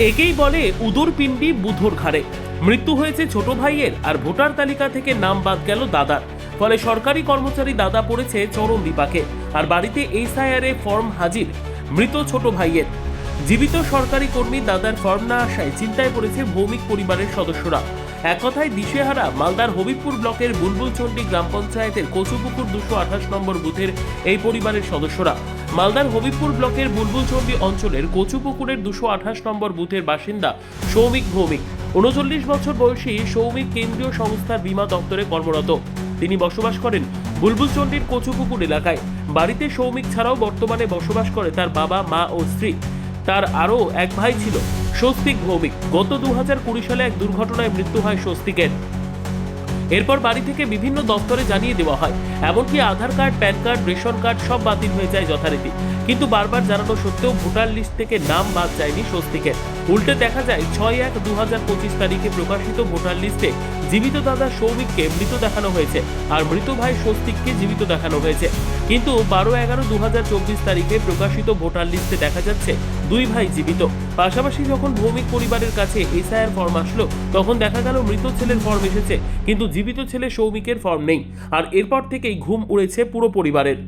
একেই বলে উদর পিণ্ডি বুধোর ঘাড়ে। মৃত্যু হয়েছে ছোট ভাইয়ের, আর ভোটার তালিকা থেকে নাম বাদ গেল দাদার। ফলে সরকারি কর্মচারী দাদা পড়েছে চরম বিপাকে। আর বাড়িতে এসআইআর ফর্ম হাজির মৃত ছোট ভাইয়ের। জীবিত সরকারি কর্মী দাদার ফর্ম না আসায় চিন্তায় পড়েছে ভৌমিক পরিবারের সদস্যরা। এক কথায় দিশেহারা মালদার হবিবপুর ব্লকের বুলবুলচন্ডী গ্রাম পঞ্চায়েতের কচুপুকুর 228 নম্বর বুথের এই পরিবারের সদস্যরা। মালদার হবিবপুর ব্লকের বুলবুলচন্ডী অঞ্চলের কচুপুকুরের 228 নম্বর বুথের বাসিন্দা সৌমিক ভৌমিক। 39 বছর বয়সী সৌমিক কেন্দ্রীয় সংস্থার বীমা দপ্তরে কর্মরত। তিনি বসবাস করেন বুলবুলচন্ডীর কচুপুকুর এলাকায়। বাড়িতে সৌমিক ছাড়াও বর্তমানে বসবাস করে তার বাবা, মা ও স্ত্রী। তার আরও এক ভাই ছিল স্বস্তিক ভৌমিক। গত 2020 সালে এক দুর্ঘটনায় মৃত্যু হয় স্বস্তিকের। এরপর বাড়ি থেকে বিভিন্ন দপ্তরে জানিয়ে দেওয়া হয়, এমনকি Aadhaar card, PAN card, ration card সব বাতিল হয়ে যায় যথারীতি। কিন্তু বারবার জানানো সত্ত্বেও ভোটার লিস্ট থেকে নাম বাদ যায়নি স্বস্তিকের। উল্টে দেখা যায় 6/1/2025 তারিখে প্রকাশিত ভোটার লিস্টে জীবিত দাদা সৌমিককে মৃত দেখানো হয়েছে, আর মৃত ভাই স্বস্তিককে জীবিত দেখানো হয়েছে। কিন্তু 12/11/2024 তারিখে প্রকাশিত ভোটার লিস্টে দেখা যাচ্ছে দুই ভাই জীবিত। পাশাপাশি যখন ভৌমিক পরিবারের কাছে এসআইআর ফর্ম আসলো, তখন দেখা গেল মৃত ছেলের ফর্ম এসেছে, কিন্তু জীবিত ছেলে সৌমিকের ফর্ম নেই। আর এরপর থেকেই ঘুম উড়েছে পুরো পরিবারের।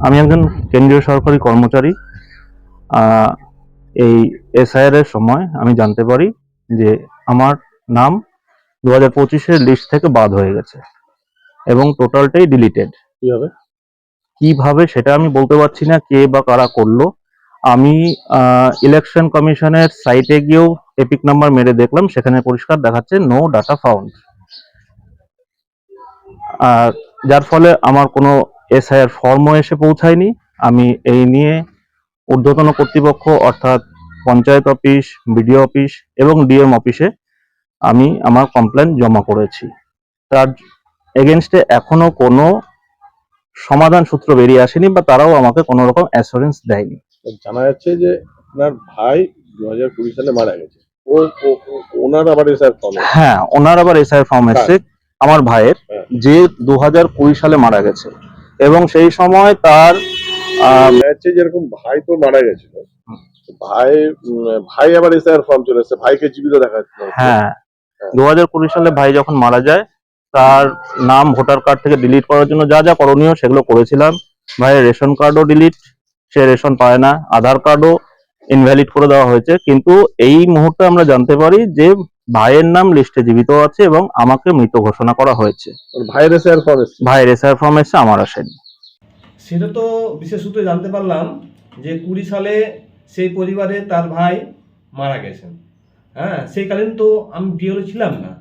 আমি একজন কেন্দ্রীয় সরকারি কর্মচারী। এই এসআইআর এর সময় আমি জানতে পারি যে আমার নাম 2025-এর লিস্ট থেকে বাদ হয়ে গেছে এবং টোটালটাই ডিলিটেড। কিভাবে সেটা আমি বলতে পারছি না, কে বা কারা করলো। আমি ইলেকশন কমিশনের সাইটে গিয়েও এপিক নাম্বার মেরে দেখলাম, সেখানে পরিষ্কার দেখাচ্ছে নো ডাটা ফাউন্ড। যার ফলে আমার কোনো এসআইআর ফর্মও এসে পৌঁছায়নি। আমি এই নিয়ে ঊর্ধ্বতন কর্তৃপক্ষ অর্থাৎ পঞ্চায়েত অফিস, বিডিও অফিস এবং ডিএম অফিসে আমি আমার কমপ্লেন জমা করেছি। তার এগেনস্টে এখনো কোনো সমাধান সূত্র বেরিয়ে আসেনি বা তারাও আমাকে কোনো রকম অ্যাসুরেন্স দেয়নি। জানা যাচ্ছে যে আপনার ভাই 2020 সালে মারা গেছে। ওনার আবার এসআইআর ফর্ম। হ্যাঁ, ওনার আবার এসআইআর ফর্ম এসেছে আমার ভাইয়ের, যে 2020 সালে মারা গেছে। এবং সেই সময় তার যেরকম ভাই তো মারা গেছিল, ভাই আবার এসআইআর ফর্ম চলে এসেছে, ভাইকে জীবিত দেখা যাচ্ছে। হ্যাঁ, 2020 সালে ভাই যখন মারা যায়, তার নাম ভোটার কার্ড থেকে ডিলিট করার জন্য যা যা করণীয় সেগুলো করেছিলাম। ভাইয়ের রেশন কার্ডও ডিলিট, সে রেশন পায় না। আধার কার্ডও ইনভ্যালিড করে দেওয়া হয়েছে। কিন্তু এই মুহূর্তে আমরা জানতে পারি যে ভাইয়ের নাম লিস্টে জীবিত আছে এবং আমাকে মৃত ঘোষণা করা হয়েছে। ভাইয়ের এসআইআর ফর্ম এসেছে, ভাইয়ের এসআইআর ফর্ম এসেছে, আমার আসেনি। সেটা তো বিশেষ সূত্রে জানতে পারলাম যে 20 সালে সেই পরিবারে তার ভাই মারা গেছেন। হ্যাঁ, সেই কালীন তো আমি বিয়ে ছিলাম না।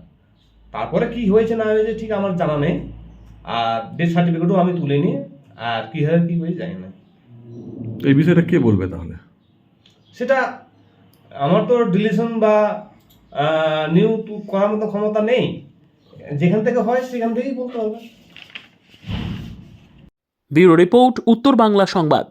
তারপরে কি হয়েছে না হয়েছে ঠিক আমার জানা নেই। আর ডেথ সার্টিফিকেটও আমি তুলিনি। আর কীভাবে কী হয়েছে জানি না। এই বিষয়টা কে বলবে তাহলে? সেটা আমার তো ডিলিশন বা নিউ করার মতো ক্ষমতা নেই। যেখান থেকে হয় সেখান থেকেই বলতে হবে। ব্যুরো রিপোর্ট, উত্তর বাংলা সংবাদ।